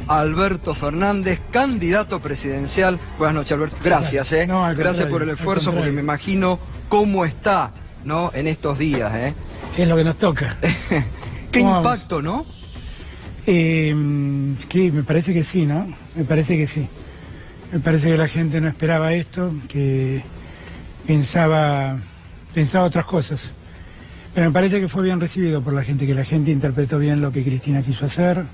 Alberto Fernández, candidato presidencial. Buenas noches, Alberto. Gracias, No, gracias por el esfuerzo, porque me imagino cómo está, ¿no?, en estos días, Es lo que nos toca. Qué impacto, ¿no? Que me parece que sí, ¿no? Me parece que sí. Me parece que la gente no esperaba esto, que pensaba otras cosas. Pero me parece que fue bien recibido por la gente, que la gente interpretó bien lo que Cristina quiso hacer.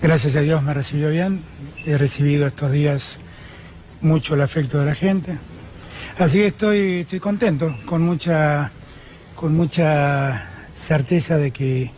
Gracias a Dios me recibió bien. He recibido estos días mucho el afecto de la gente. Así que estoy contento, con mucha certeza de que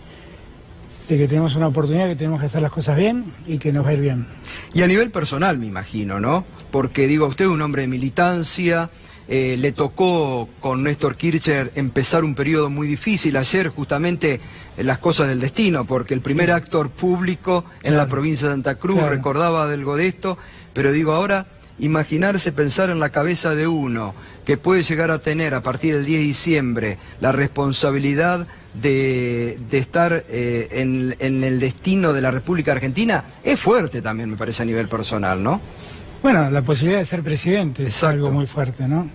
tenemos una oportunidad, que tenemos que hacer las cosas bien y que nos va a ir bien. Y a nivel personal, me imagino, ¿no? Porque, digo, usted es un hombre de militancia, le tocó con Néstor Kirchner empezar un periodo muy difícil. Ayer, justamente, las cosas del destino, porque el primer actor público en la provincia de Santa Cruz recordaba algo de esto, pero digo, ahora, imaginarse, pensar en la cabeza de uno que puede llegar a tener a partir del 10 de diciembre la responsabilidad de estar en el destino de la República Argentina, es fuerte también, me parece, a nivel personal, ¿no? Bueno, la posibilidad de ser presidente es algo muy fuerte, ¿no?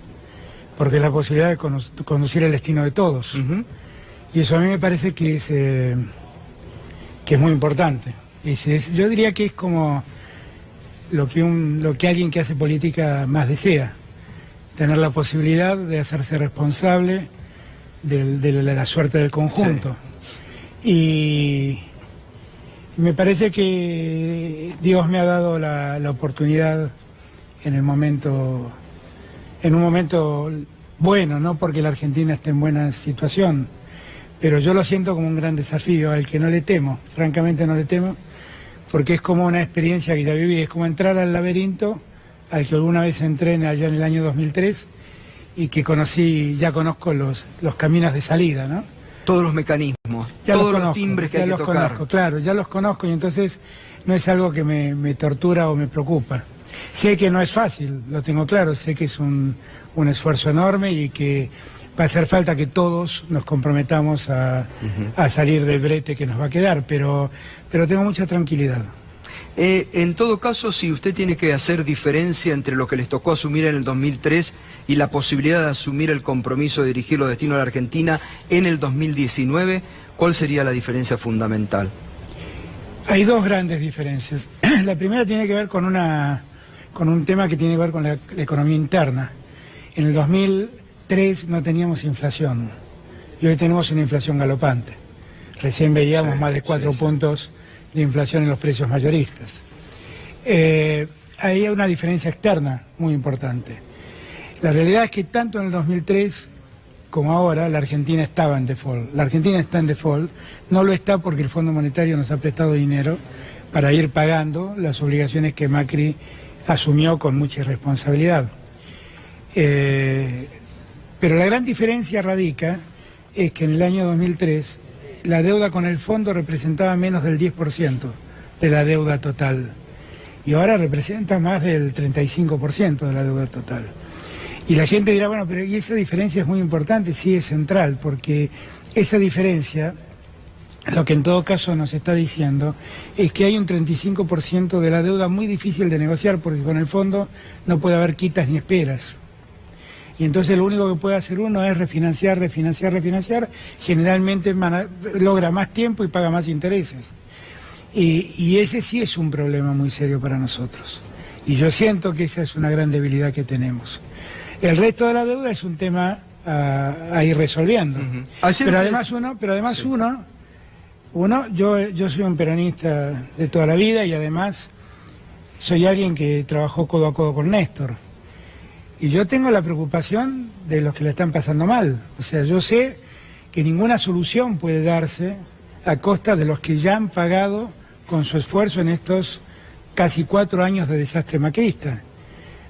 Porque es la posibilidad de conducir el destino de todos. Y eso a mí me parece que es muy importante. Yo diría que es como lo que alguien que hace política más desea. Tener la posibilidad de hacerse responsable de la suerte del conjunto. Sí. Y me parece que Dios me ha dado la oportunidad en un momento bueno, no porque la Argentina esté en buena situación, pero yo lo siento como un gran desafío al que no le temo, francamente no le temo, porque es como una experiencia que ya viví, es como entrar al laberinto al que alguna vez entré allá en el año 2003 y que ya conozco los caminos de salida, ¿no? Todos los mecanismos, todos los timbres que hay que tocar. Conozco, claro, ya los conozco y entonces no es algo que me tortura o me preocupa. Sé que no es fácil, lo tengo claro, sé que es un esfuerzo enorme y que va a hacer falta que todos nos comprometamos a salir del brete que nos va a quedar, pero tengo mucha tranquilidad. En todo caso, si usted tiene que hacer diferencia entre lo que les tocó asumir en el 2003 y la posibilidad de asumir el compromiso de dirigir los destinos de la Argentina en el 2019, ¿cuál sería la diferencia fundamental? Hay dos grandes diferencias. La primera tiene que ver con un tema que tiene que ver con la economía interna. En el 2003 no teníamos inflación y hoy tenemos una inflación galopante. Recién veíamos más de 4 puntos de inflación en los precios mayoristas. Ahí hay una diferencia externa muy importante. La realidad es que tanto en el 2003 como ahora la Argentina estaba en default. La Argentina está en default, no lo está porque el Fondo Monetario nos ha prestado dinero para ir pagando las obligaciones que Macri asumió con mucha irresponsabilidad. Pero la gran diferencia radica es que en el año 2003 la deuda con el fondo representaba menos del 10% de la deuda total. Y ahora representa más del 35% de la deuda total. Y la gente dirá, bueno, pero ¿y esa diferencia es muy importante? Sí, es central, porque esa diferencia, lo que en todo caso nos está diciendo, es que hay un 35% de la deuda muy difícil de negociar, porque con el fondo no puede haber quitas ni esperas. Y entonces lo único que puede hacer uno es refinanciar, generalmente logra más tiempo y paga más intereses. Y ese sí es un problema muy serio para nosotros. Y yo siento que esa es una gran debilidad que tenemos. El resto de la deuda es un tema a ir resolviendo. Pero además yo soy un peronista de toda la vida y además soy alguien que trabajó codo a codo con Néstor. Y yo tengo la preocupación de los que la están pasando mal. O sea, yo sé que ninguna solución puede darse a costa de los que ya han pagado con su esfuerzo en estos casi 4 años de desastre macrista.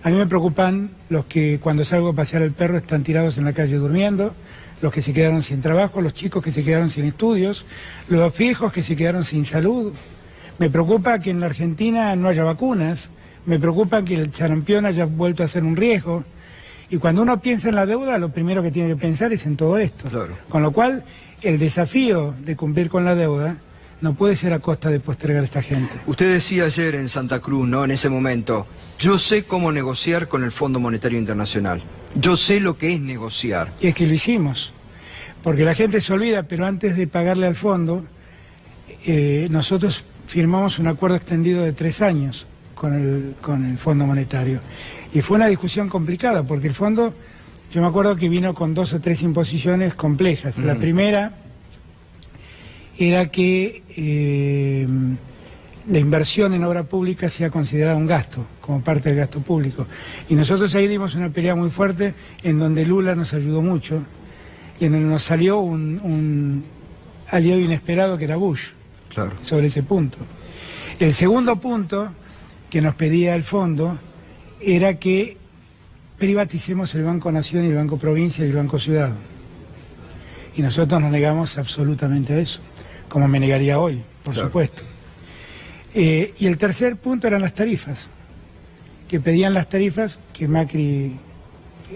A mí me preocupan los que cuando salgo a pasear el perro están tirados en la calle durmiendo, los que se quedaron sin trabajo, los chicos que se quedaron sin estudios, los viejos que se quedaron sin salud. Me preocupa que en la Argentina no haya vacunas. Me preocupa que el sarampión haya vuelto a ser un riesgo. Y cuando uno piensa en la deuda, lo primero que tiene que pensar es en todo esto. Claro. Con lo cual, el desafío de cumplir con la deuda no puede ser a costa de postergar a esta gente. Usted decía ayer en Santa Cruz, ¿no? En ese momento, yo sé cómo negociar con el Fondo Monetario Internacional. Yo sé lo que es negociar. Y es que lo hicimos, porque la gente se olvida, pero antes de pagarle al fondo, nosotros firmamos un acuerdo extendido de 3 años con el Fondo Monetario. Y fue una discusión complicada, porque el fondo, yo me acuerdo que vino con 2 o 3 imposiciones complejas. La primera era que la inversión en obra pública sea considerada un gasto, como parte del gasto público. Y nosotros ahí dimos una pelea muy fuerte, en donde Lula nos ayudó mucho, y en donde nos salió un aliado inesperado que era Bush, Claro. sobre ese punto. El segundo punto que nos pedía el fondo era que privaticemos el Banco Nación y el Banco Provincia y el Banco Ciudad. Y nosotros nos negamos absolutamente a eso, como me negaría hoy, por supuesto. Y el tercer punto eran las tarifas, que pedían las tarifas que Macri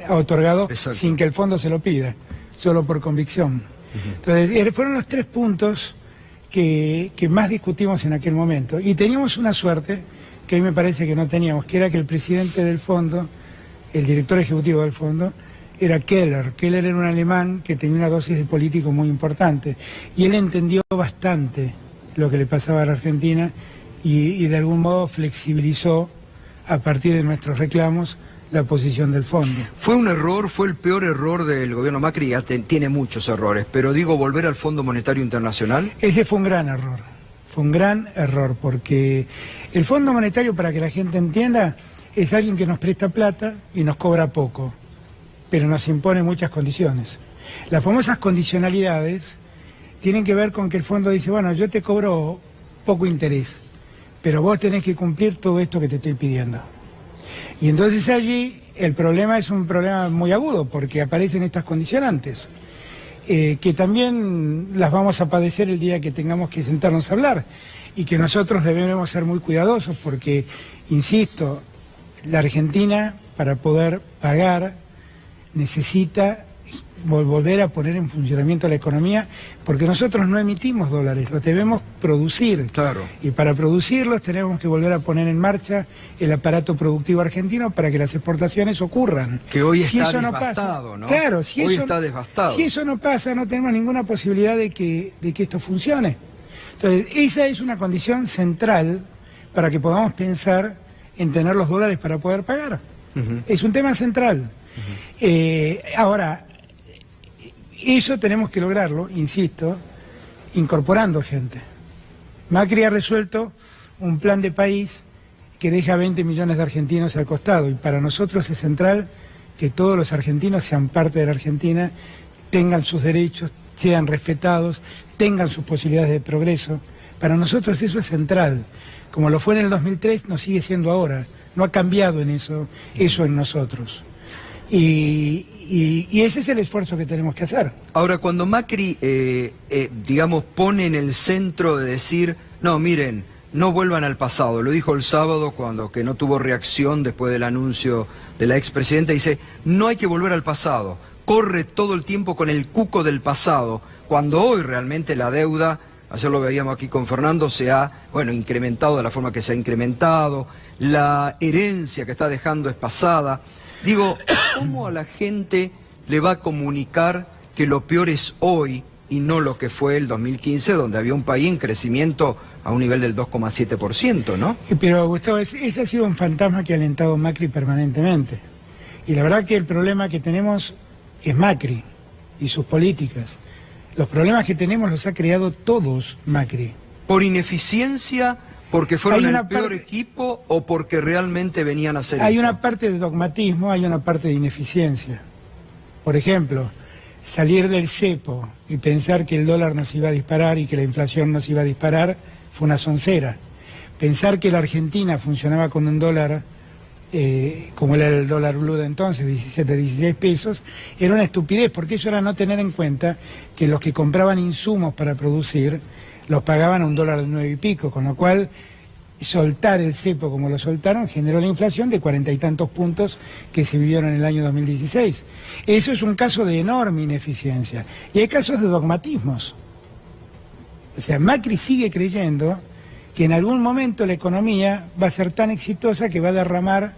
ha otorgado sin que el fondo se lo pida, solo por convicción. Entonces, fueron los 3 puntos que más discutimos en aquel momento. Y teníamos una suerte que a mí me parece que no teníamos, que era que el presidente del fondo, el director ejecutivo del fondo, era Keller. Keller era un alemán que tenía una dosis de político muy importante. Y él entendió bastante lo que le pasaba a la Argentina y de algún modo flexibilizó, a partir de nuestros reclamos, la posición del fondo. ¿Fue un error, fue el peor error del gobierno Macri? Ya tiene muchos errores, pero digo, volver al Fondo Monetario Internacional. Ese fue un gran error. Fue un gran error, porque el Fondo Monetario, para que la gente entienda, es alguien que nos presta plata y nos cobra poco, pero nos impone muchas condiciones. Las famosas condicionalidades tienen que ver con que el fondo dice, bueno, yo te cobro poco interés, pero vos tenés que cumplir todo esto que te estoy pidiendo. Y entonces allí el problema es un problema muy agudo, porque aparecen estas condicionantes, que también las vamos a padecer el día que tengamos que sentarnos a hablar, y que nosotros debemos ser muy cuidadosos, porque, insisto, la Argentina, para poder pagar, necesita volver a poner en funcionamiento la economía, porque nosotros no emitimos dólares, los debemos producir. Claro. Y para producirlos tenemos que volver a poner en marcha el aparato productivo argentino para que las exportaciones ocurran. Que hoy si está eso devastado, no ¿no? pasa, claro, Hoy está devastado. Si eso no pasa, no tenemos ninguna posibilidad de que esto funcione. Entonces, esa es una condición central para que podamos pensar en tener los dólares para poder pagar. Es un tema central. Ahora, eso tenemos que lograrlo, insisto, incorporando gente. Macri ha resuelto un plan de país que deja 20 millones de argentinos al costado, y para nosotros es central que todos los argentinos sean parte de la Argentina, tengan sus derechos, sean respetados, tengan sus posibilidades de progreso. Para nosotros eso es central. Como lo fue en el 2003, nos sigue siendo ahora. No ha cambiado en eso en nosotros. Y ese es el esfuerzo que tenemos que hacer. Ahora, cuando Macri, digamos, pone en el centro de decir, no, miren, no vuelvan al pasado, lo dijo el sábado cuando que no tuvo reacción después del anuncio de la expresidenta, dice, no hay que volver al pasado, corre todo el tiempo con el cuco del pasado, cuando hoy realmente la deuda, ayer lo veíamos aquí con Fernando, se ha, bueno, incrementado de la forma que se ha incrementado, la herencia que está dejando es pasada. Digo, ¿cómo a la gente le va a comunicar que lo peor es hoy y no lo que fue el 2015, donde había un país en crecimiento a un nivel del 2,7%, ¿no? Pero, Gustavo, ese ha sido un fantasma que ha alentado Macri permanentemente. Y la verdad que el problema que tenemos es Macri y sus políticas. Los problemas que tenemos los ha creado todos Macri. ¿Por ineficiencia, porque fueron el peor equipo o porque realmente venían a hacer Hay esto? una parte de dogmatismo, hay una parte de ineficiencia. Por ejemplo, salir del cepo y pensar que el dólar nos iba a disparar y que la inflación nos iba a disparar fue una soncera. Pensar que la Argentina funcionaba con un dólar, como era el dólar blue de entonces, 17, 16 pesos, era una estupidez, porque eso era no tener en cuenta que los que compraban insumos para producir los pagaban a un dólar de 9 y pico, con lo cual soltar el cepo como lo soltaron generó la inflación de 40 y tantos puntos que se vivieron en el año 2016. Eso es un caso de enorme ineficiencia. Y hay casos de dogmatismos. O sea, Macri sigue creyendo que en algún momento la economía va a ser tan exitosa que va a derramar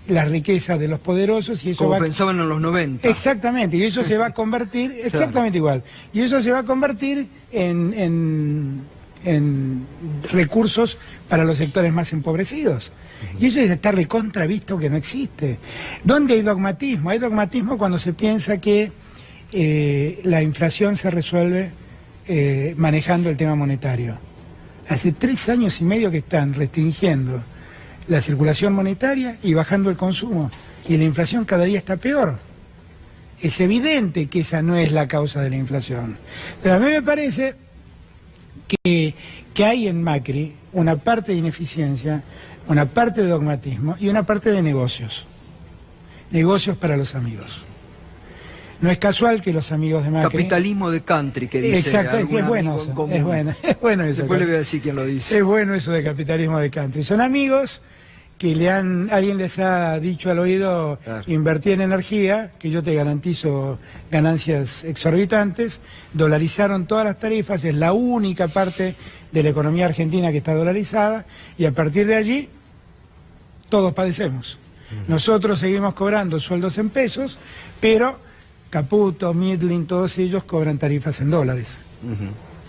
las riquezas de los poderosos y eso como va... pensaban en los 90. Exactamente, y eso se va a convertir, exactamente igual, y eso se va a convertir en recursos para los sectores más empobrecidos. Y eso es estar recontravisto que no existe. ¿Dónde hay dogmatismo? Hay dogmatismo cuando se piensa que la inflación se resuelve manejando el tema monetario. Hace 3 años y medio que están restringiendo la circulación monetaria y bajando el consumo. Y la inflación cada día está peor. Es evidente que esa no es la causa de la inflación. Pero a mí me parece que hay en Macri una parte de ineficiencia, una parte de dogmatismo y una parte de negocios. Negocios para los amigos. No es casual que los amigos de Macri... Capitalismo de country, que dice. Exacto, es bueno eso, es bueno eso. Después le voy a decir quién lo dice. Es bueno eso de capitalismo de country. Son amigos que alguien les ha dicho al oído, claro, invertí en energía, que yo te garantizo ganancias exorbitantes, dolarizaron todas las tarifas, es la única parte de la economía argentina que está dolarizada, y a partir de allí todos padecemos. Nosotros seguimos cobrando sueldos en pesos, pero Caputo, Midling, todos ellos cobran tarifas en dólares.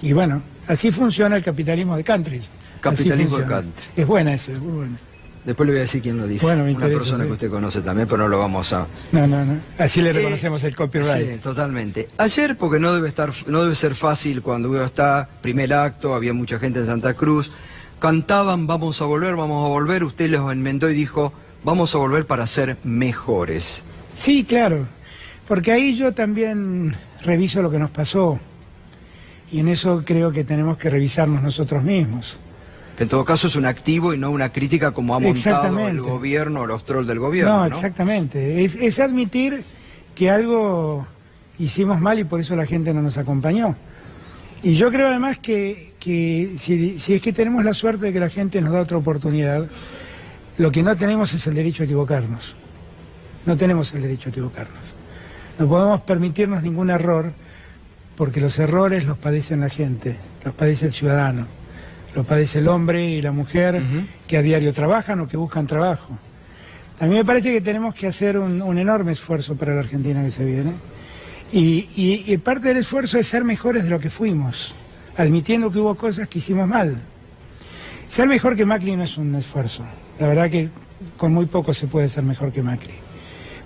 Y bueno, así funciona el capitalismo de country. Capitalismo de country. Es buena esa, es muy buena. Después le voy a decir quién lo dice. Bueno, una persona que usted conoce también, pero no lo vamos a... No. Así le reconocemos el copyright. Sí, totalmente. Ayer, porque no debe ser fácil cuando uno está, primer acto, había mucha gente en Santa Cruz, cantaban vamos a volver, usted los enmendó y dijo, vamos a volver para ser mejores. Sí, claro, porque ahí yo también reviso lo que nos pasó, y en eso creo que tenemos que revisarnos nosotros mismos. Que en todo caso es un activo y no una crítica como ha montado el gobierno o los trolls del gobierno. No, exactamente. Es admitir que algo hicimos mal y por eso la gente no nos acompañó. Y yo creo además que si es que tenemos la suerte de que la gente nos da otra oportunidad, lo que no tenemos es el derecho a equivocarnos. No tenemos el derecho a equivocarnos. No podemos permitirnos ningún error, porque los errores los padece la gente, los padece el ciudadano. Lo padece el hombre y la mujer que a diario trabajan o que buscan trabajo. A mí me parece que tenemos que hacer un enorme esfuerzo para la Argentina que se viene. Y parte del esfuerzo es ser mejores de lo que fuimos, admitiendo que hubo cosas que hicimos mal. Ser mejor que Macri no es un esfuerzo. La verdad que con muy poco se puede ser mejor que Macri.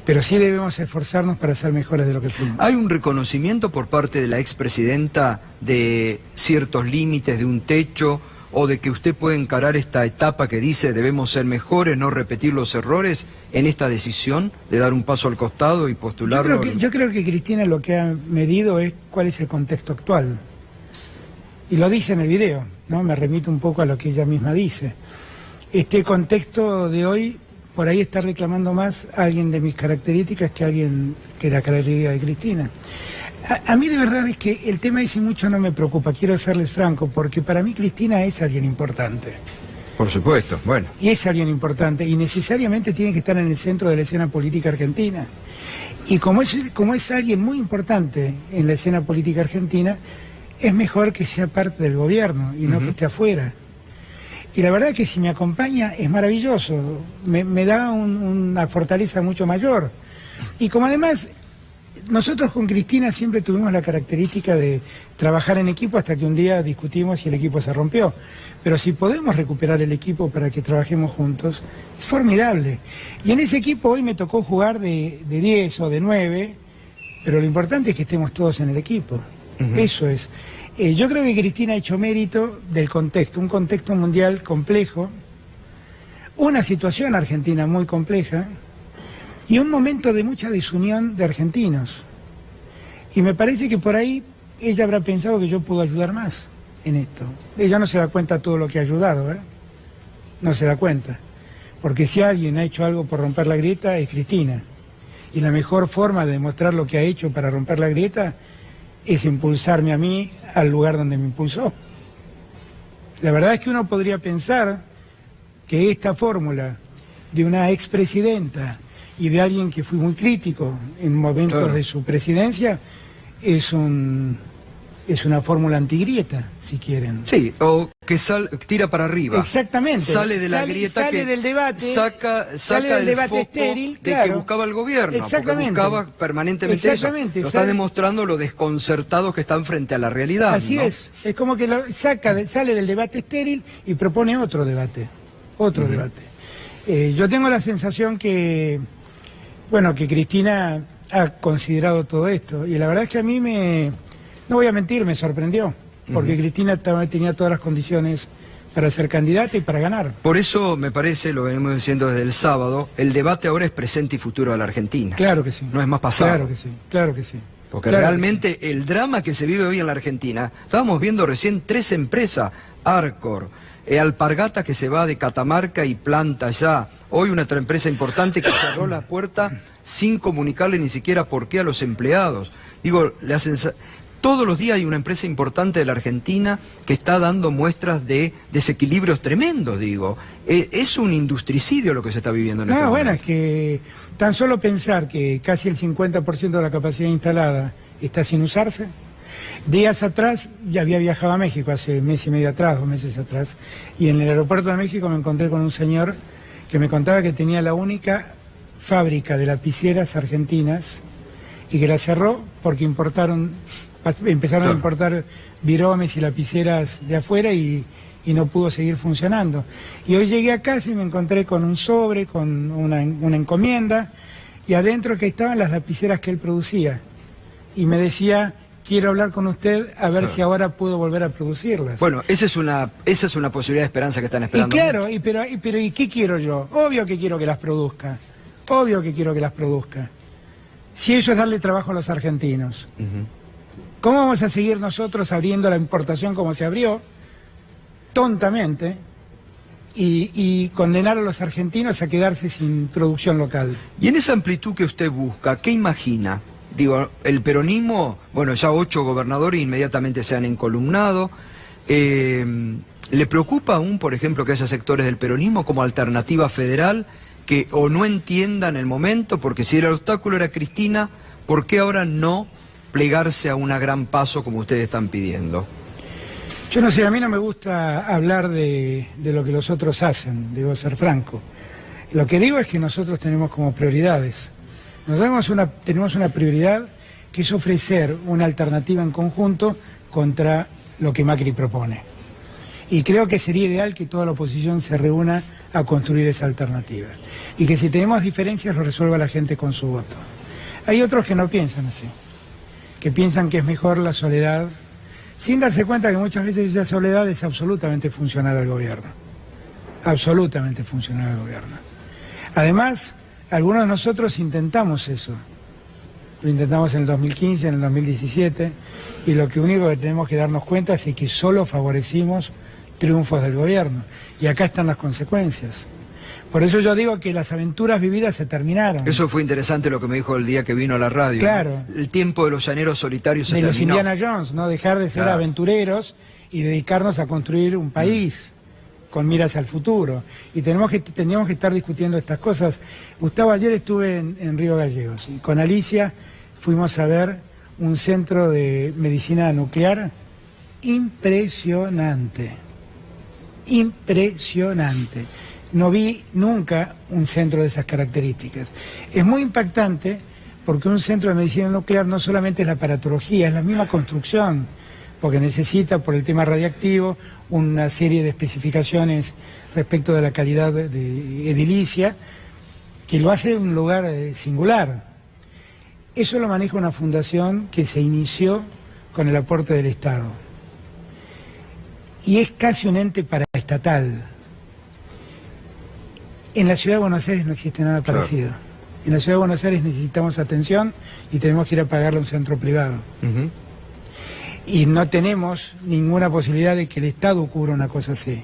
Pero sí debemos esforzarnos para ser mejores de lo que fuimos. ¿Hay un reconocimiento por parte de la expresidenta de ciertos límites, de un techo, o de que usted puede encarar esta etapa que dice debemos ser mejores, no repetir los errores, en esta decisión de dar un paso al costado y postularlo? Yo creo que Cristina lo que ha medido es cuál es el contexto actual. Y lo dice en el video, ¿no? Me remito un poco a lo que ella misma dice. Este contexto de hoy, por ahí está reclamando más a alguien de mis características que alguien que la característica de Cristina. A mí de verdad es que el tema ese mucho no me preocupa, quiero serles franco, porque para mí Cristina es alguien importante. Por supuesto, bueno. Y es alguien importante y necesariamente tiene que estar en el centro de la escena política argentina. Y como es alguien muy importante en la escena política argentina, es mejor que sea parte del gobierno y no que esté afuera. Y la verdad que si me acompaña es maravilloso, me da una fortaleza mucho mayor. Y como además nosotros con Cristina siempre tuvimos la característica de trabajar en equipo hasta que un día discutimos y el equipo se rompió. Pero si podemos recuperar el equipo para que trabajemos juntos, es formidable. Y en ese equipo hoy me tocó jugar de 10 o de 9, pero lo importante es que estemos todos en el equipo. Eso es. Yo creo que Cristina ha hecho mérito del contexto, un contexto mundial complejo, una situación argentina muy compleja y un momento de mucha desunión de argentinos. Y me parece que por ahí ella habrá pensado que yo puedo ayudar más en esto. Ella no se da cuenta de todo lo que ha ayudado, ¿eh? No se da cuenta. Porque si alguien ha hecho algo por romper la grieta es Cristina. Y la mejor forma de demostrar lo que ha hecho para romper la grieta es impulsarme a mí al lugar donde me impulsó. La verdad es que uno podría pensar que esta fórmula de una expresidenta y de alguien que fue muy crítico en momentos de su presidencia es un es una fórmula antigrieta, si quieren. Sí, o que tira para arriba. Exactamente. Sale de la grieta sale que del debate, saca del debate foco estéril, de claro. que buscaba el gobierno. Exactamente. Porque buscaba permanentemente Exactamente. eso. Lo está demostrando lo desconcertados que están frente a la realidad. Así ¿no? es como que sale del debate estéril y propone otro debate. Yo tengo la sensación que Cristina ha considerado todo esto. Y la verdad es que a mí no voy a mentir, me sorprendió. Porque Cristina tenía todas las condiciones para ser candidata y para ganar. Por eso me parece, lo venimos diciendo desde el sábado, el debate ahora es presente y futuro de la Argentina. Claro que sí. No es más pasado. Claro que sí. Porque realmente el drama que se vive hoy en la Argentina, estábamos viendo recién 3 empresas, Arcor, Alpargatas que se va de Catamarca y planta ya. Hoy una otra empresa importante que cerró la puerta sin comunicarle ni siquiera por qué a los empleados. Digo, todos los días hay una empresa importante de la Argentina que está dando muestras de desequilibrios tremendos, digo. Es un industricidio lo que se está viviendo en este momento. Bueno, es que tan solo pensar que casi el 50% de la capacidad instalada está sin usarse. Días atrás, ya había viajado a México, hace mes y medio atrás, 2 meses atrás, y en el aeropuerto de México me encontré con un señor que me contaba que tenía la única fábrica de lapiceras argentinas y que la cerró porque empezaron a importar viromes y lapiceras de afuera y no pudo seguir funcionando. Y hoy llegué a casa y me encontré con un sobre, con una encomienda, y adentro que estaban las lapiceras que él producía. Y me decía, quiero hablar con usted a ver si ahora puedo volver a producirlas. Bueno, esa es una posibilidad de esperanza que están esperando. Y claro, pero ¿y qué quiero yo? Obvio que quiero que las produzca. Si eso es darle trabajo a los argentinos. ¿Cómo vamos a seguir nosotros abriendo la importación como se abrió, tontamente, y condenar a los argentinos a quedarse sin producción local? Y en esa amplitud que usted busca, ¿qué imagina? Digo, el peronismo, bueno, ya 8 gobernadores inmediatamente se han encolumnado. ¿Le preocupa aún, por ejemplo, que haya sectores del peronismo como alternativa federal que o no entiendan el momento? Porque si el obstáculo era Cristina, ¿por qué ahora no plegarse a una gran paso como ustedes están pidiendo? Yo no sé, a mí no me gusta hablar de lo que los otros hacen, debo ser franco. Lo que digo es que nosotros tenemos como prioridades. Nosotros tenemos una prioridad que es ofrecer una alternativa en conjunto contra lo que Macri propone. Y creo que sería ideal que toda la oposición se reúna a construir esa alternativa. Y que si tenemos diferencias lo resuelva la gente con su voto. Hay otros que no piensan así, que piensan que es mejor la soledad, sin darse cuenta que muchas veces esa soledad es absolutamente funcional al gobierno. Absolutamente funcional al gobierno. Además, algunos de nosotros intentamos eso. Lo intentamos en el 2015, en el 2017, y lo único que tenemos que darnos cuenta es que solo favorecimos triunfos del gobierno. Y acá están las consecuencias. Por eso yo digo que las aventuras vividas se terminaron. Eso fue interesante lo que me dijo el día que vino a la radio. Claro. ¿No? El tiempo de los llaneros solitarios se terminó. De los Indiana Jones, ¿no? Dejar de ser aventureros y dedicarnos a construir un país con miras al futuro. Y teníamos que estar discutiendo estas cosas. Gustavo, ayer estuve en Río Gallegos y con Alicia fuimos a ver un centro de medicina nuclear impresionante. Impresionante. No vi nunca un centro de esas características. Es muy impactante porque un centro de medicina nuclear no solamente es la aparatología, es la misma construcción, porque necesita, por el tema radiactivo, una serie de especificaciones respecto de la calidad de edilicia, que lo hace un lugar singular. Eso lo maneja una fundación que se inició con el aporte del Estado. Y es casi un ente paraestatal. En la Ciudad de Buenos Aires no existe nada parecido. En la Ciudad de Buenos Aires necesitamos atención y tenemos que ir a pagarle a un centro privado. Y no tenemos ninguna posibilidad de que el Estado cubra una cosa así.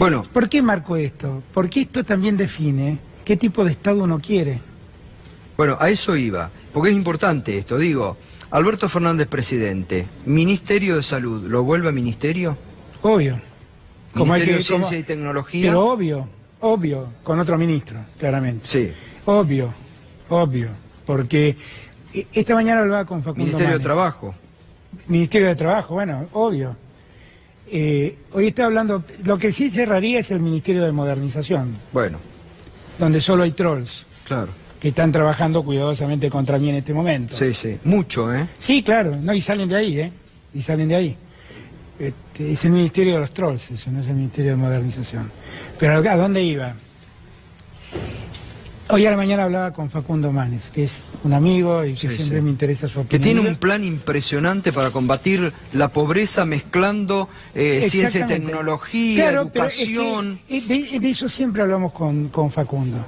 Bueno, ¿por qué marco esto? Porque esto también define qué tipo de Estado uno quiere. Bueno, a eso iba, porque es importante esto. Digo, Alberto Fernández presidente, Ministerio de Salud, ¿lo vuelve a ministerio? Obvio. Ministerio de Ciencia y Tecnología. Pero obvio, con otro ministro, claramente. Sí. Obvio, porque esta mañana hablaba con Facundo Ministerio Manes. de Trabajo. Ministerio de Trabajo, bueno, obvio. Hoy está hablando, lo que sí cerraría es el Ministerio de Modernización. Bueno. Donde solo hay trolls. Claro. Que están trabajando cuidadosamente contra mí en este momento. Sí, sí. Mucho, ¿eh? Sí, claro. No, y salen de ahí, ¿eh? Y salen de ahí. Es el Ministerio de los Trolls, eso, no es el Ministerio de Modernización. Pero ¿a dónde iba? Hoy a la mañana hablaba con Facundo Manes, que es un amigo y que siempre me interesa su opinión. Que tiene un plan impresionante para combatir la pobreza mezclando ciencia y tecnología, claro, educación. Pero es que de eso siempre hablamos con Facundo.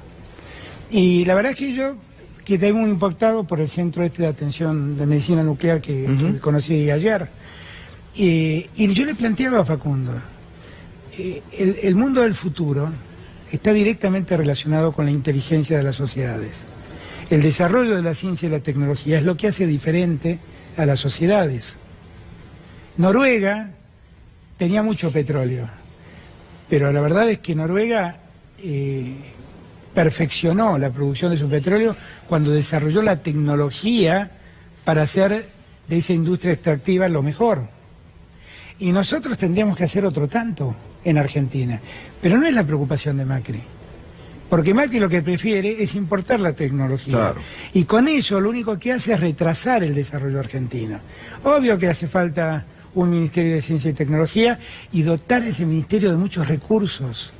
Y la verdad es que yo quedé muy impactado por el centro de atención de medicina nuclear que conocí ayer. Y yo le planteaba a Facundo, el mundo del futuro está directamente relacionado con la inteligencia de las sociedades. El desarrollo de la ciencia y la tecnología es lo que hace diferente a las sociedades. Noruega tenía mucho petróleo, pero la verdad es que Noruega perfeccionó la producción de su petróleo cuando desarrolló la tecnología para hacer de esa industria extractiva lo mejor. Y nosotros tendríamos que hacer otro tanto en Argentina. Pero no es la preocupación de Macri. Porque Macri lo que prefiere es importar la tecnología. Claro. Y con eso lo único que hace es retrasar el desarrollo argentino. Obvio que hace falta un Ministerio de Ciencia y Tecnología y dotar a ese ministerio de muchos recursos.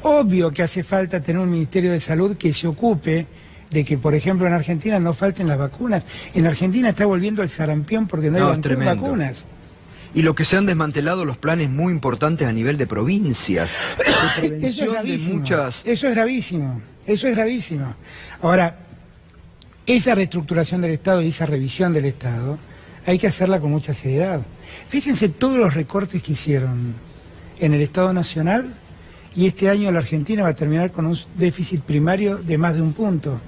Obvio que hace falta tener un Ministerio de Salud que se ocupe de que, por ejemplo, en Argentina no falten las vacunas. En Argentina está volviendo el sarampión porque no hay vacunas. Y lo que se han desmantelado los planes muy importantes a nivel de provincias, de prevención de muchas... Eso es gravísimo, eso es gravísimo. Ahora, esa reestructuración del Estado y esa revisión del Estado hay que hacerla con mucha seriedad. Fíjense todos los recortes que hicieron en el Estado Nacional y este año la Argentina va a terminar con un déficit primario de más de 1 punto.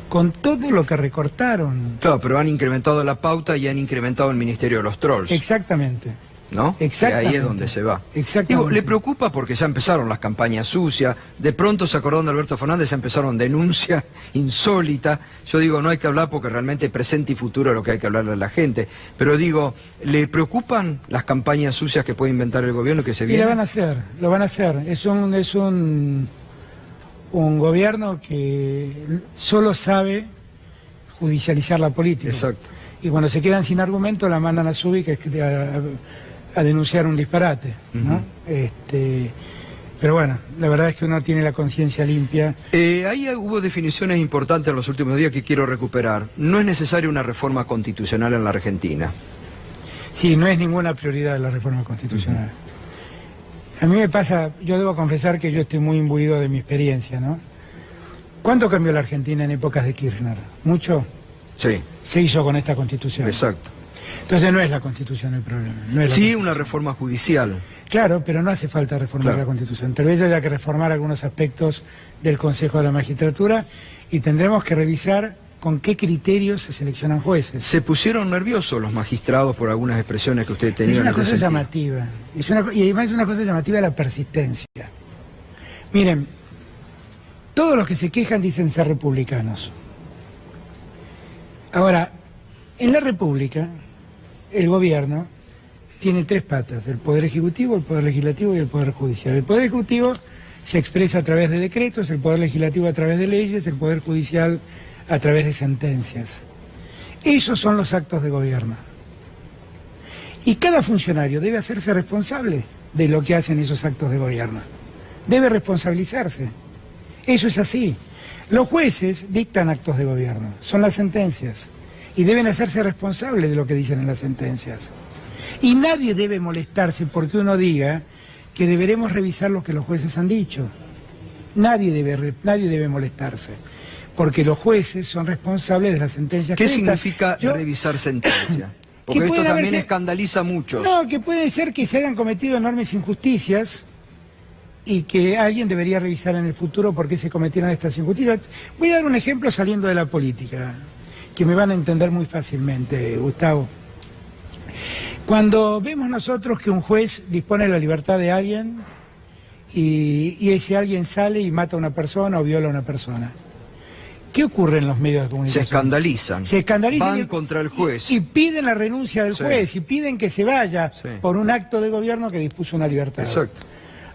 Con todo lo que recortaron. Claro, pero han incrementado la pauta y han incrementado el Ministerio de los Trolls. Exactamente. ¿No? Exactamente. Que ahí es donde se va. Exactamente. Digo, le preocupa porque ya empezaron las campañas sucias, de pronto se acordaron de Alberto Fernández, ya empezaron denuncias insólitas. Yo digo, no hay que hablar porque realmente presente y futuro es lo que hay que hablarle a la gente. Pero digo, ¿le preocupan las campañas sucias que puede inventar el gobierno que se viene? Y lo van a hacer. Es un gobierno que solo sabe judicializar la política. Exacto. Y cuando se quedan sin argumento la mandan a Zubik a denunciar un disparate, ¿no? Pero bueno, la verdad es que uno tiene la conciencia limpia. Ahí hubo definiciones importantes en los últimos días que quiero recuperar. No es necesaria una reforma constitucional en la Argentina. Sí, no es ninguna prioridad la reforma constitucional. A mí me pasa, yo debo confesar que yo estoy muy imbuido de mi experiencia, ¿no? ¿Cuánto cambió la Argentina en épocas de Kirchner? ¿Mucho? Sí. Se hizo con esta Constitución. Exacto. Entonces no es la Constitución el problema. Sí, una reforma judicial. Claro, pero no hace falta reformar la Constitución. Tal vez haya que reformar algunos aspectos del Consejo de la Magistratura y tendremos que revisar con qué criterios se seleccionan jueces. Se pusieron nerviosos los magistrados por algunas expresiones que usted tenía. Es una cosa llamativa. Y además es una cosa llamativa la persistencia. Miren, todos los que se quejan dicen ser republicanos. Ahora, en la República, el gobierno tiene 3 patas: el Poder Ejecutivo, el Poder Legislativo y el Poder Judicial. El Poder Ejecutivo se expresa a través de decretos, el Poder Legislativo a través de leyes, el Poder Judicial a través de sentencias. Esos son los actos de gobierno. Y cada funcionario debe hacerse responsable de lo que hacen esos actos de gobierno. Debe responsabilizarse. Eso es así. Los jueces dictan actos de gobierno, son las sentencias, y deben hacerse responsables de lo que dicen en las sentencias. Y nadie debe molestarse porque uno diga que deberemos revisar lo que los jueces han dicho. Nadie debe molestarse, porque los jueces son responsables de las sentencias. ¿Qué significa revisar sentencia? Porque esto también escandaliza a muchos. No, que puede ser que se hayan cometido enormes injusticias y que alguien debería revisar en el futuro por qué se cometieron estas injusticias. Voy a dar un ejemplo saliendo de la política, que me van a entender muy fácilmente, Gustavo. Cuando vemos nosotros que un juez dispone de la libertad de alguien y ese alguien sale y mata a una persona o viola a una persona, ¿Qué ocurre en los medios de Se comunicación? escandalizan. Se escandalizan Van contra el juez. Y piden la renuncia del Sí. juez, y piden que se vaya Sí. por un acto de gobierno que dispuso una libertad. Exacto.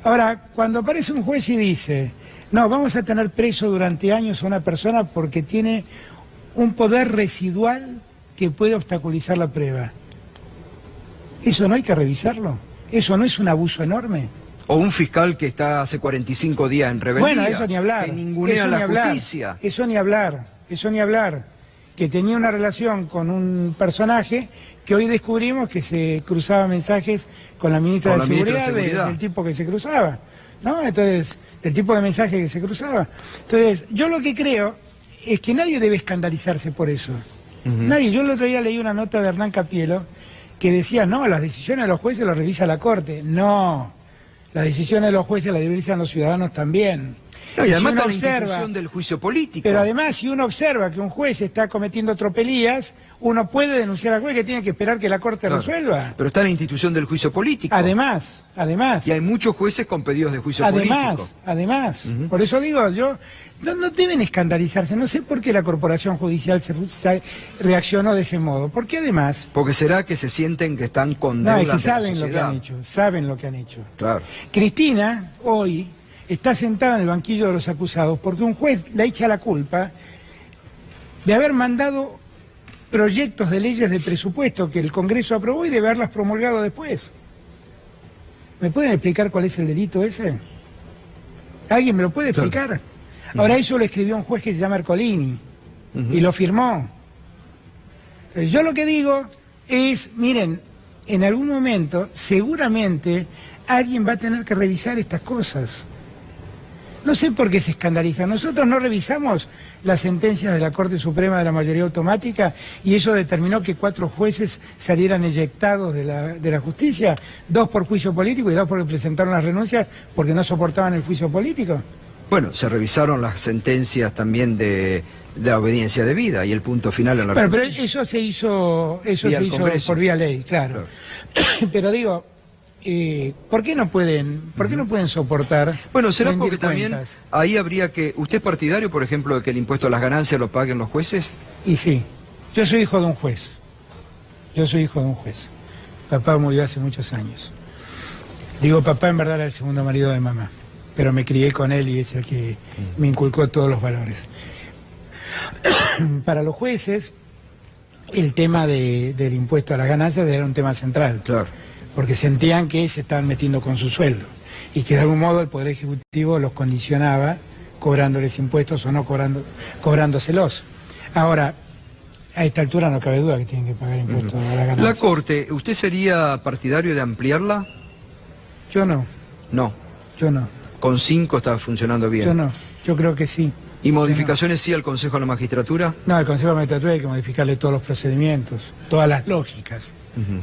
Ahora, cuando aparece un juez y dice, no, vamos a tener preso durante años a una persona porque tiene un poder residual que puede obstaculizar la prueba. ¿Eso no hay que revisarlo? ¿Eso no es un abuso enorme? O un fiscal que está hace 45 días en rebeldía. Bueno, eso ni hablar. Que ningunea Eso ni la hablar. justicia. Eso ni hablar. Eso ni hablar. Que tenía una relación con un personaje que hoy descubrimos que se cruzaba mensajes con la ministra, Con de, la ministra de Seguridad, Seguridad. del tipo que se cruzaba. ¿No? Entonces, del tipo de mensaje que se cruzaba. Entonces, yo lo que creo es que nadie debe escandalizarse por eso. Nadie. Yo el otro día leí una nota de Hernán Capielo que decía, no, las decisiones de los jueces las revisa la Corte. No. Las decisiones de los jueces las revisan los ciudadanos también. No, y si además uno está la observa- institución del juicio político. Pero además, si uno observa que un juez está cometiendo tropelías, uno puede denunciar al juez, que tiene que esperar que la Corte Claro. resuelva. Pero está la institución del juicio político. Además, Y hay muchos jueces con pedidos de juicio político. por eso digo, no deben escandalizarse. No sé por qué la Corporación Judicial se reaccionó de ese modo. Porque además, Porque será que se sienten que están con no, deudas es que de la saben lo que sociedad. han hecho, saben lo que han hecho. Claro. Cristina, hoy, está sentada en el banquillo de los acusados porque un juez le echa la culpa de haber mandado proyectos de leyes de presupuesto que el Congreso aprobó y de haberlas promulgado después. ¿Me pueden explicar cuál es el delito ese? ¿Alguien me lo puede explicar? Ahora, eso lo escribió un juez que se llama Ercolini y lo firmó. Entonces, yo lo que digo es, miren, en algún momento seguramente alguien va a tener que revisar estas cosas. No sé por qué se escandalizan. Nosotros no revisamos las sentencias de la Corte Suprema de la mayoría automática y eso determinó que 4 jueces salieran eyectados de la justicia, 2 por juicio político y 2 porque presentaron las renuncias porque no soportaban el juicio político. Bueno, se revisaron las sentencias también de la obediencia debida y el punto final en la Bueno, pero eso se hizo, Vía el Congreso. por vía ley, claro. Pero digo, ¿por qué no pueden soportar? Bueno, será rendir porque también cuentas? ahí habría que... ¿Usted es partidario, por ejemplo, de que el impuesto a las ganancias lo paguen los jueces? Y sí, yo soy hijo de un juez. Papá murió hace muchos años. Digo papá, en verdad era el segundo marido de mamá, pero me crié con él y es el que me inculcó todos los valores. Para los jueces, el tema del impuesto a las ganancias era un tema central. Claro. Porque sentían que se estaban metiendo con su sueldo y que de algún modo el Poder Ejecutivo los condicionaba cobrándoles impuestos o no cobrándoselos. Ahora, a esta altura no cabe duda que tienen que pagar impuestos a la ganancia. La Corte, ¿usted sería partidario de ampliarla? Yo no, No. Con 5 está funcionando bien. yo no, yo creo que sí. ¿Y modificaciones sí al Consejo de la Magistratura? No, al Consejo de Magistratura hay que modificarle todos los procedimientos, todas las lógicas,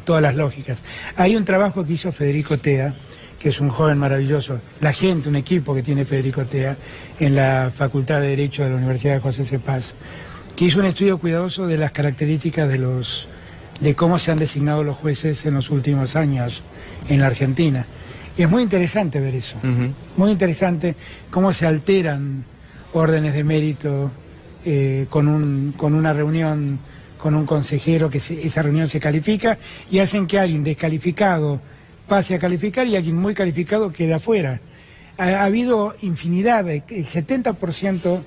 todas las lógicas. Hay un trabajo que hizo Federico Tea, que es un joven maravilloso, la gente, un equipo que tiene Federico Tea en la Facultad de Derecho de la Universidad de José C. Paz, que hizo un estudio cuidadoso de las características de cómo se han designado los jueces en los últimos años en la Argentina. Y es muy interesante ver eso, muy interesante cómo se alteran órdenes de mérito con una reunión con un consejero, esa reunión se califica y hacen que alguien descalificado pase a calificar y alguien muy calificado quede afuera. Ha habido infinidad, el 70%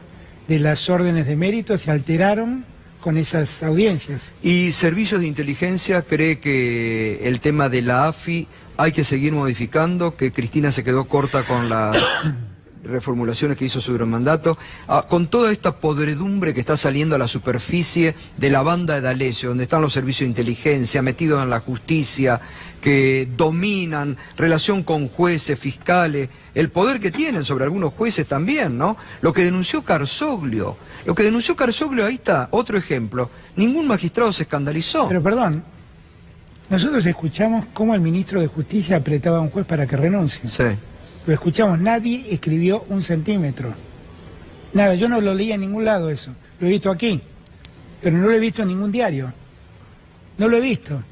de las órdenes de mérito se alteraron con esas audiencias. ¿Y servicios de inteligencia cree que el tema de la AFI hay que seguir modificando, que Cristina se quedó corta con las reformulaciones que hizo sobre el mandato, con toda esta podredumbre que está saliendo a la superficie de la banda de D'Alessio, donde están los servicios de inteligencia metidos en la justicia, que dominan relación con jueces, fiscales, el poder que tienen sobre algunos jueces también, ¿no? Lo que denunció Carzoglio, ahí está, otro ejemplo, ningún magistrado se escandalizó. Pero perdón, nosotros escuchamos cómo el ministro de Justicia apretaba a un juez para que renuncie. Sí. Lo escuchamos, nadie escribió un centímetro. Nada, yo no lo leí en ningún lado eso. Lo he visto aquí, pero no lo he visto en ningún diario. No lo he visto.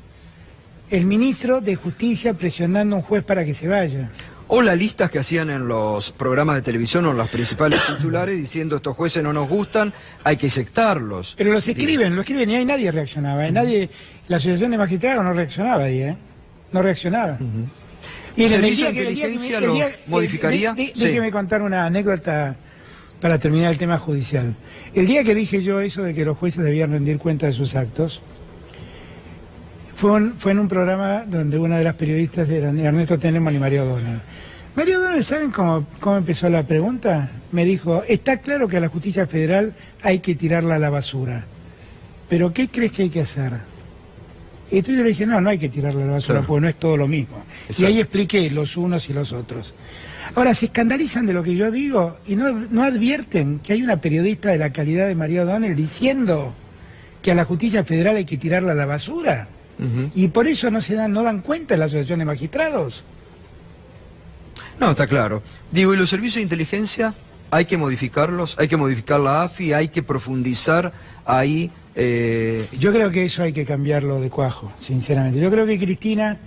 El ministro de Justicia presionando a un juez para que se vaya. O las listas que hacían en los programas de televisión o en los principales titulares diciendo estos jueces no nos gustan, hay que sectarlos. Pero lo escriben y ahí nadie reaccionaba. Nadie, la Asociación de Magistrados no reaccionaba ahí, no reaccionaba. ¿Y el servicio de inteligencia lo modificaría? Déjeme contar una anécdota para terminar el tema judicial. El día que dije yo eso de que los jueces debían rendir cuenta de sus actos, fue en un programa donde una de las periodistas era Ernesto Tenenbaum y María O'Donnell. María O'Donnell, ¿saben cómo empezó la pregunta? Me dijo, está claro que a la justicia federal hay que tirarla a la basura, pero ¿qué crees que hay que hacer? Y entonces yo le dije, no hay que tirarla a la basura, claro, porque no es todo lo mismo. Exacto. Y ahí expliqué los unos y los otros. Ahora, se escandalizan de lo que yo digo y no advierten que hay una periodista de la calidad de María O'Donnell diciendo que a la justicia federal hay que tirarla a la basura. Y por eso no dan cuenta en la Asociación de Magistrados. No, está claro. Digo, ¿y los servicios de inteligencia hay que modificarlos? ¿Hay que modificar la AFI? ¿Hay que profundizar ahí? Yo creo que eso hay que cambiarlo de cuajo, sinceramente. Yo creo que Cristina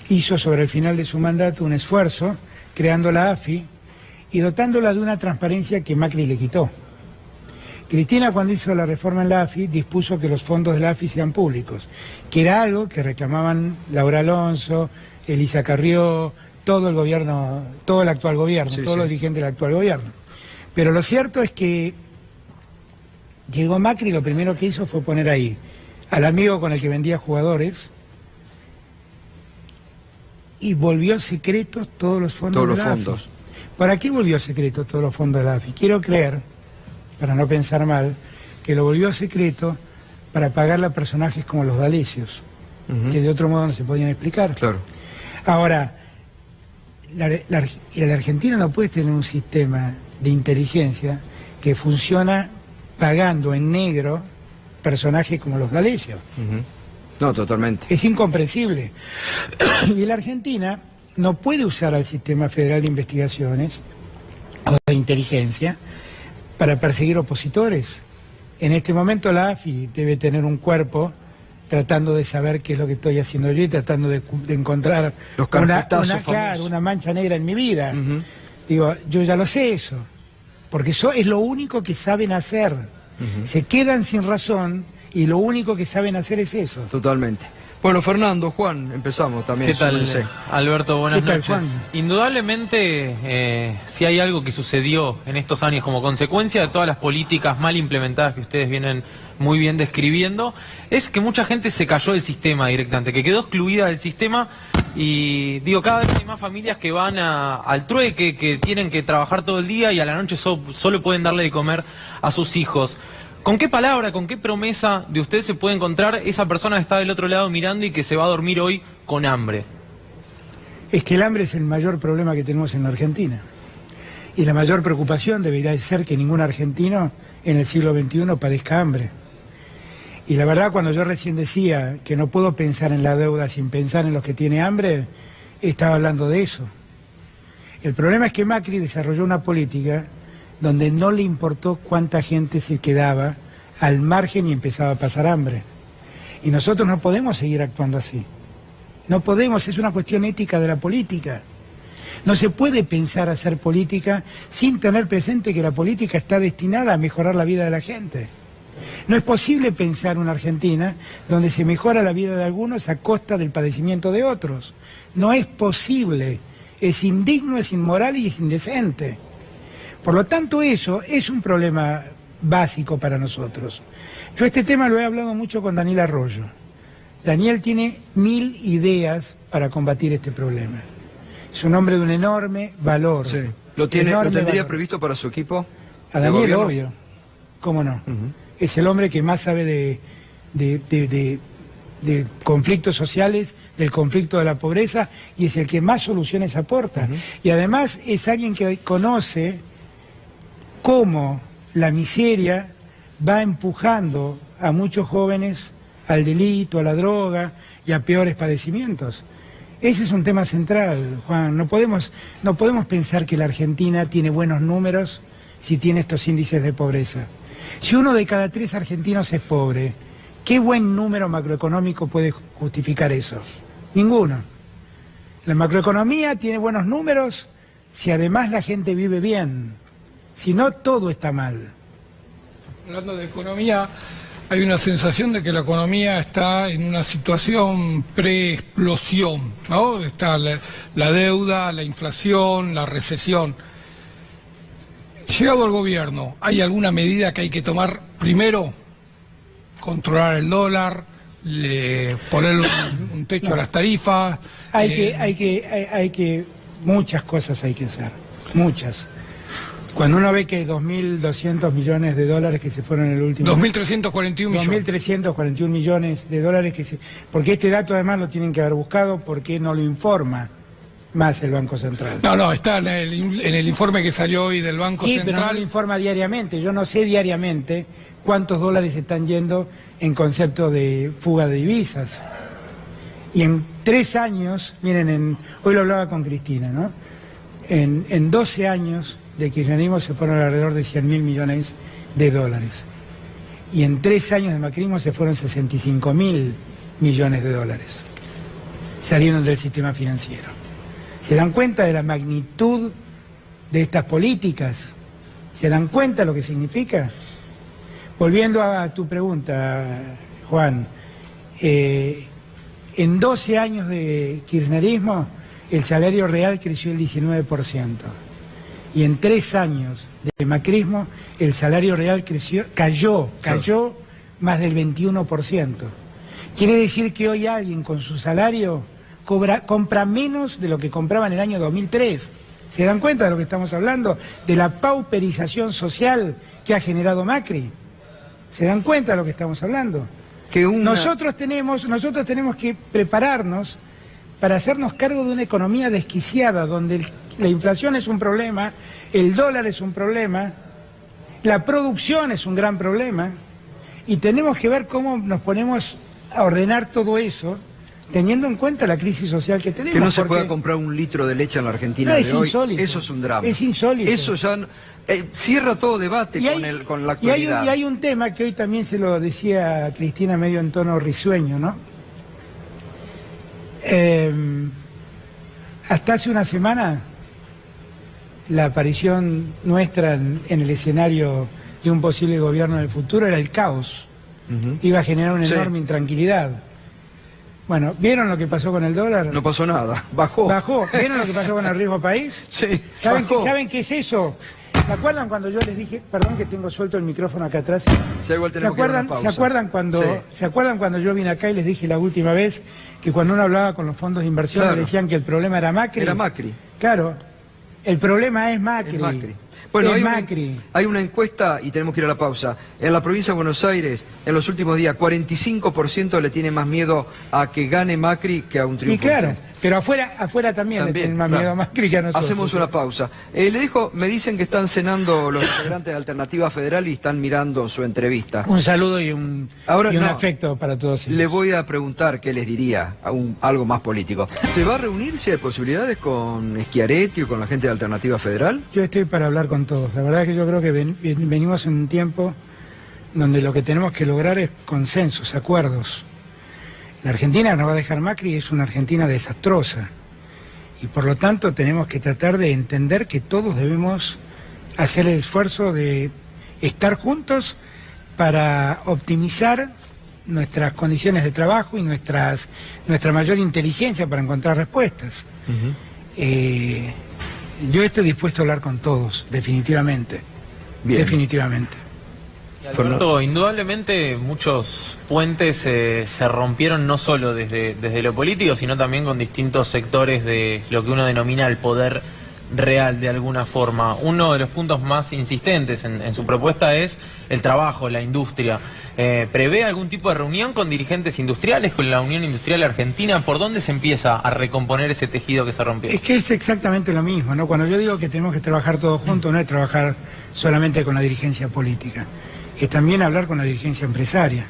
hizo sobre el final de su mandato un esfuerzo creando la AFI y dotándola de una transparencia que Macri le quitó. Cristina, cuando hizo la reforma en la AFI, dispuso que los fondos de la AFI sean públicos, que era algo que reclamaban Laura Alonso, Elisa Carrió, todo el gobierno, todo el actual gobierno, todos los dirigentes del actual gobierno. Pero lo cierto es que llegó Macri y lo primero que hizo fue poner ahí al amigo con el que vendía jugadores y volvió secretos todos los fondos de la AFI. ¿Para qué volvió secretos todos los fondos de la AFI? Quiero creer, para no pensar mal, que lo volvió secreto para pagarle a personajes como los D'Alessios, que de otro modo no se podían explicar. Claro. Ahora, la Argentina no puede tener un sistema de inteligencia que funciona pagando en negro personajes como los D'Alessios. No, totalmente. Es incomprensible. Y la Argentina no puede usar al Sistema Federal de Investigaciones o de Inteligencia para perseguir opositores. En este momento la AFI debe tener un cuerpo tratando de saber qué es lo que estoy haciendo yo y tratando de encontrar una mancha negra en mi vida. Digo, yo ya lo sé eso, porque eso es lo único que saben hacer. Se quedan sin razón y lo único que saben hacer es eso. Totalmente. Bueno, Fernando, Juan, empezamos también. ¿Qué tal, Alberto? Buenas noches. Juan? Indudablemente, si hay algo que sucedió en estos años como consecuencia de todas las políticas mal implementadas que ustedes vienen muy bien describiendo, es que mucha gente se cayó del sistema directamente, que quedó excluida del sistema y, digo, cada vez hay más familias que van al trueque, que tienen que trabajar todo el día y a la noche solo pueden darle de comer a sus hijos. ¿Con qué palabra, con qué promesa de usted se puede encontrar esa persona que está del otro lado mirando y que se va a dormir hoy con hambre? Es que el hambre es el mayor problema que tenemos en la Argentina. Y la mayor preocupación debería ser que ningún argentino en el siglo XXI padezca hambre. Y la verdad, cuando yo recién decía que no puedo pensar en la deuda sin pensar en los que tienen hambre, estaba hablando de eso. El problema es que Macri desarrolló una política donde no le importó cuánta gente se quedaba al margen y empezaba a pasar hambre. Y nosotros no podemos seguir actuando así. No podemos, es una cuestión ética de la política. No se puede pensar hacer política sin tener presente que la política está destinada a mejorar la vida de la gente. No es posible pensar una Argentina donde se mejora la vida de algunos a costa del padecimiento de otros. No es posible, es indigno, es inmoral y es indecente. Por lo tanto, eso es un problema básico para nosotros. Yo este tema lo he hablado mucho con Daniel Arroyo. Daniel tiene 1000 ideas para combatir este problema. Es un hombre de un enorme valor. Sí. ¿Lo tendría previsto para su equipo? A Daniel, obvio. ¿Cómo no? Es el hombre que más sabe de conflictos sociales, del conflicto de la pobreza, y es el que más soluciones aporta. Y además es alguien que conoce cómo la miseria va empujando a muchos jóvenes al delito, a la droga y a peores padecimientos. Ese es un tema central, Juan. No podemos pensar que la Argentina tiene buenos números si tiene estos índices de pobreza. Si 1 de cada 3 argentinos es pobre, ¿qué buen número macroeconómico puede justificar eso? Ninguno. La macroeconomía tiene buenos números si además la gente vive bien. Si no, todo está mal. Hablando de economía, hay una sensación de que la economía está en una situación pre-explosión, ¿no? Está la deuda, la inflación, la recesión. Llegado al gobierno, ¿hay alguna medida que hay que tomar primero? Controlar el dólar, poner un techo a las tarifas. Muchas cosas hay que hacer, muchas. Cuando uno ve que 2.200 millones de dólares que se fueron en el último... 2.341 millones. 2.341 millones de dólares que se... Porque este dato además lo tienen que haber buscado, porque no lo informa más el Banco Central. No, está en el informe que salió hoy del Banco Central. Sí, pero no lo informa diariamente. Yo no sé diariamente cuántos dólares están yendo en concepto de fuga de divisas. Y en 3 años, miren, hoy lo hablaba con Cristina, ¿no? En 12 años de kirchnerismo se fueron alrededor de 100.000 millones de dólares. Y en 3 años de macrismo se fueron 65.000 millones de dólares. Salieron del sistema financiero. ¿Se dan cuenta de la magnitud de estas políticas? ¿Se dan cuenta de lo que significa? Volviendo a tu pregunta, Juan, en 12 años de kirchnerismo el salario real creció el 19%. Y en 3 años de macrismo el salario real cayó más del 21%. Quiere decir que hoy alguien con su salario compra menos de lo que compraba en el año 2003. ¿Se dan cuenta de lo que estamos hablando? De la pauperización social que ha generado Macri. ¿Se dan cuenta de lo que estamos hablando? Nosotros tenemos que prepararnos para hacernos cargo de una economía desquiciada, donde la inflación es un problema, el dólar es un problema, la producción es un gran problema, y tenemos que ver cómo nos ponemos a ordenar todo eso, teniendo en cuenta la crisis social que tenemos. Que no se pueda comprar un litro de leche en la Argentina de hoy, insólito. Eso es un drama. Es insólito. Eso ya cierra todo debate con la actualidad. Y hay un tema que hoy también se lo decía a Cristina medio en tono risueño, ¿no? Hasta hace una semana la aparición nuestra en el escenario de un posible gobierno en el futuro era el caos. Iba a generar una enorme intranquilidad. Bueno, ¿vieron lo que pasó con el dólar? No pasó nada, bajó. ¿Vieron lo que pasó con el riesgo país? Sí, ¿Saben qué es eso? ¿Se acuerdan cuando yo les dije, perdón que tengo suelto el micrófono acá atrás? Sí, igual tenemos que ir a una pausa. ¿Se acuerdan cuando yo vine acá y les dije la última vez que cuando uno hablaba con los fondos de inversión decían que el problema era Macri? Era Macri. Claro, el problema es Macri. Es Macri. Bueno, hay una encuesta y tenemos que ir a la pausa. En la provincia de Buenos Aires, en los últimos días, 45% le tiene más miedo a que gane Macri que a un triunfo. Y claro, pero afuera también le tienen más miedo a Macri que a nosotros. Hacemos una pausa. Me dicen que están cenando los integrantes de Alternativa Federal y están mirando su entrevista. Un saludo y un afecto para todos ellos. Le voy a preguntar qué les diría, algo más político. ¿Se va a reunir, si hay posibilidades, con Schiaretti o con la gente de Alternativa Federal? Yo estoy para hablar con todos. La verdad es que yo creo que venimos en un tiempo donde lo que tenemos que lograr es consensos, acuerdos. La Argentina nos va a dejar Macri, es una Argentina desastrosa. Y por lo tanto tenemos que tratar de entender que todos debemos hacer el esfuerzo de estar juntos para optimizar nuestras condiciones de trabajo y nuestra mayor inteligencia para encontrar respuestas. Yo estoy dispuesto a hablar con todos, definitivamente. Bien. Definitivamente. Alberto, indudablemente muchos puentes se rompieron no solo desde lo político, sino también con distintos sectores de lo que uno denomina el poder real de alguna forma. Uno de los puntos más insistentes en su propuesta es el trabajo, la industria. ¿Prevé algún tipo de reunión con dirigentes industriales, con la Unión Industrial Argentina? ¿Por dónde se empieza a recomponer ese tejido que se rompió? Es que es exactamente lo mismo, ¿no? Cuando yo digo que tenemos que trabajar todos juntos, no es trabajar solamente con la dirigencia política, es también hablar con la dirigencia empresaria.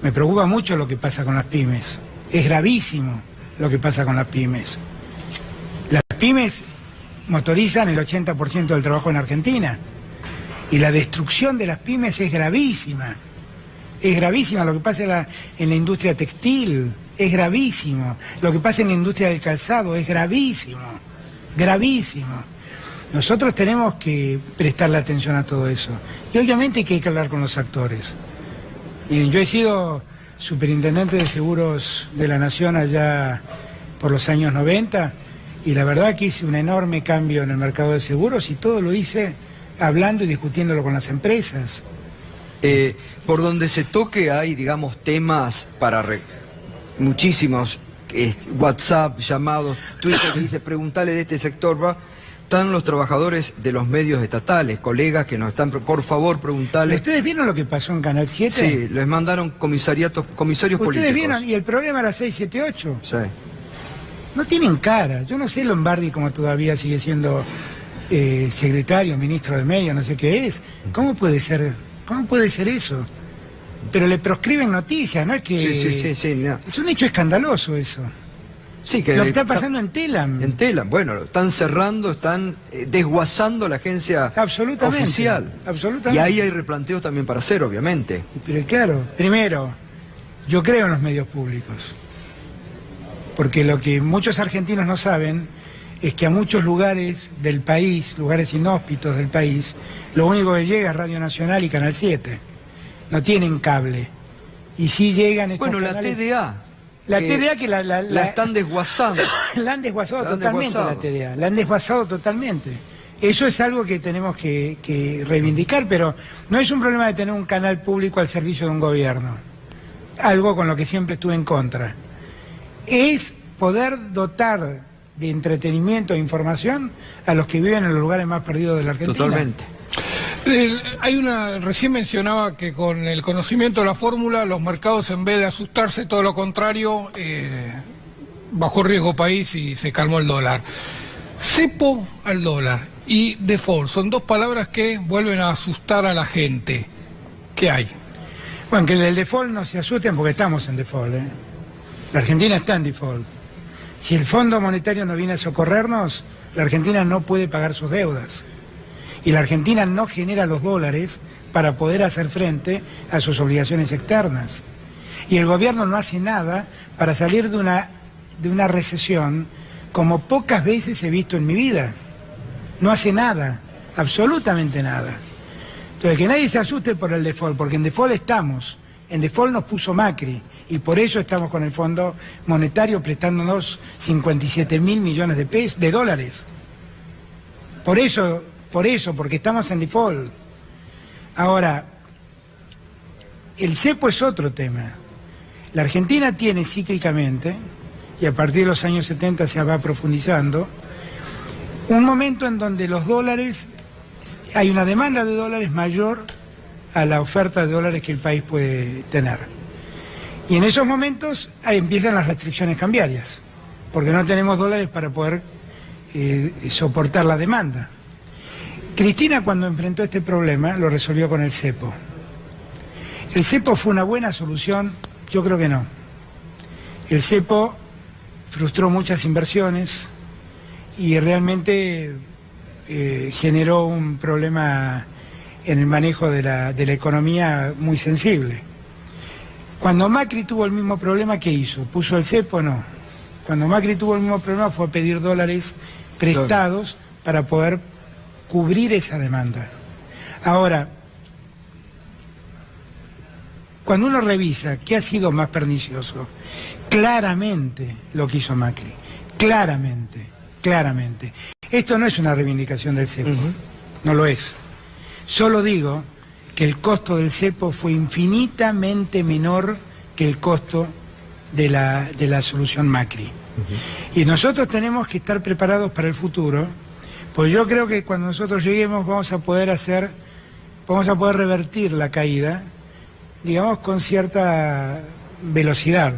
Me preocupa mucho lo que pasa con las pymes. Es gravísimo lo que pasa con las pymes. Las pymes motorizan el 80% del trabajo en Argentina. Y la destrucción de las pymes es gravísima. Es gravísimo lo que pasa en la industria textil, es gravísimo. Lo que pasa en la industria del calzado es gravísimo, gravísimo. Nosotros tenemos que prestarle atención a todo eso. Y obviamente que hay que hablar con los actores. Y yo he sido superintendente de seguros de la Nación allá por los años 90 y la verdad que hice un enorme cambio en el mercado de seguros y todo lo hice hablando y discutiéndolo con las empresas. Por donde se toque hay, digamos, temas para muchísimos, WhatsApp, llamados, Twitter que dice, preguntale de este sector, va. Están los trabajadores de los medios estatales, colegas que nos están, por favor, preguntarle. ¿Ustedes vieron lo que pasó en Canal 7? Sí, les mandaron comisarios políticos. ¿Ustedes vieron? Y el problema era 678. Sí. No tienen cara. Yo no sé Lombardi como todavía sigue siendo secretario, ministro de medios, no sé qué es. ¿Cómo puede ser? ¿Cómo puede ser eso? Pero le proscriben noticias, ¿no? Es que Sí, no. es un hecho escandaloso eso. Sí, que lo que está pasando en Telam. En Telam, bueno, lo están cerrando, están desguazando la agencia oficial. Absolutamente. Y ahí hay replanteos también para hacer, obviamente. Pero claro, primero, yo creo en los medios públicos. Porque lo que muchos argentinos no saben es que a muchos lugares del país, lugares inhóspitos del país, lo único que llega es Radio Nacional y Canal 7. No tienen cable. Y sí llegan estos Bueno, canales... la TDA. La TDA que la están desguazando. La han desguazado totalmente la TDA. La han desguazado totalmente. Eso es algo que tenemos que reivindicar, pero no es un problema de tener un canal público al servicio de un gobierno. Algo con lo que siempre estuve en contra. Es poder dotar de entretenimiento e información a los que viven en los lugares más perdidos de la Argentina. Totalmente. Recién mencionaba que con el conocimiento de la fórmula, los mercados en vez de asustarse, todo lo contrario, bajó riesgo país y se calmó el dólar. Cepo al dólar y default son dos palabras que vuelven a asustar a la gente. ¿Qué hay? Bueno, que del default no se asusten porque estamos en default, ¿eh? La Argentina está en default. Si el Fondo Monetario no viene a socorrernos, la Argentina no puede pagar sus deudas. Y la Argentina no genera los dólares para poder hacer frente a sus obligaciones externas. Y el gobierno no hace nada para salir de una recesión como pocas veces he visto en mi vida. No hace nada, absolutamente nada. Entonces, que nadie se asuste por el default, porque en default estamos. En default nos puso Macri y por eso estamos con el Fondo Monetario prestándonos 57.000 millones de dólares. Por eso, porque estamos en default. Ahora, el cepo es otro tema. La Argentina tiene cíclicamente, y a partir de los años 70 se va profundizando, un momento en donde los dólares, hay una demanda de dólares mayor a la oferta de dólares que el país puede tener. Y en esos momentos ahí empiezan las restricciones cambiarias, porque no tenemos dólares para poder soportar la demanda. Cristina, cuando enfrentó este problema, lo resolvió con el cepo. ¿El cepo fue una buena solución? Yo creo que no. El cepo frustró muchas inversiones y realmente generó un problema en el manejo de la economía muy sensible. Cuando Macri tuvo el mismo problema, ¿qué hizo? ¿Puso el cepo? No. Cuando Macri tuvo el mismo problema fue a pedir dólares prestados para poder cubrir esa demanda. Ahora, cuando uno revisa qué ha sido más pernicioso, claramente lo que hizo Macri, claramente. Esto no es una reivindicación del cepo, no lo es. Solo digo que el costo del cepo fue infinitamente menor que el costo de la solución Macri. Y nosotros tenemos que estar preparados para el futuro, pues yo creo que cuando nosotros lleguemos vamos a poder revertir la caída, digamos, con cierta velocidad.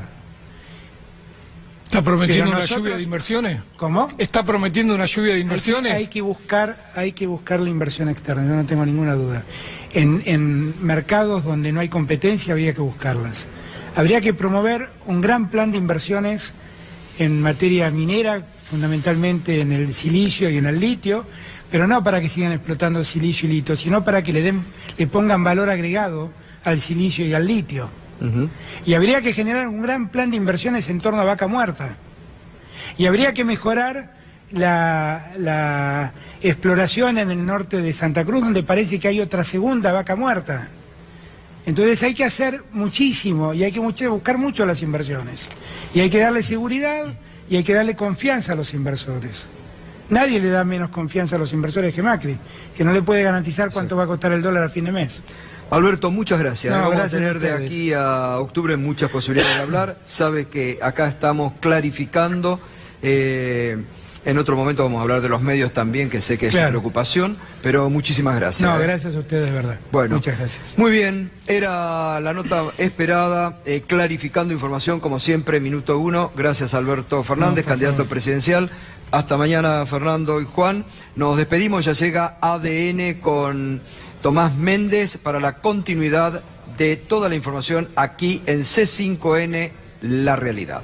¿Está prometiendo una lluvia de inversiones? ¿Cómo? ¿Está prometiendo una lluvia de inversiones? Hay que buscar la inversión externa, yo no tengo ninguna duda. En mercados donde no hay competencia habría que buscarlas. Habría que promover un gran plan de inversiones en materia minera, fundamentalmente en el silicio y en el litio, pero no para que sigan explotando silicio y litio, sino para que le pongan valor agregado al silicio y al litio. Y habría que generar un gran plan de inversiones en torno a Vaca Muerta. Y habría que mejorar la exploración en el norte de Santa Cruz, donde parece que hay otra segunda Vaca Muerta. Entonces hay que hacer muchísimo y hay que buscar mucho las inversiones. Y hay que darle seguridad y hay que darle confianza a los inversores. Nadie le da menos confianza a los inversores que Macri, que no le puede garantizar cuánto va a costar el dólar a fin de mes. Alberto, muchas gracias. No, Vamos gracias a tener a de ustedes. aquí a octubre muchas posibilidades de hablar. Sabe que acá estamos clarificando. En otro momento vamos a hablar de los medios también, que sé que es su preocupación, pero muchísimas gracias. No, gracias a ustedes, de verdad. Bueno, muchas gracias. Muy bien, era la nota esperada, clarificando información como siempre, minuto 1. Gracias Alberto Fernández, candidato presidencial. Hasta mañana, Fernando y Juan. Nos despedimos, ya llega ADN con Tomás Méndez para la continuidad de toda la información aquí en C5N La Realidad.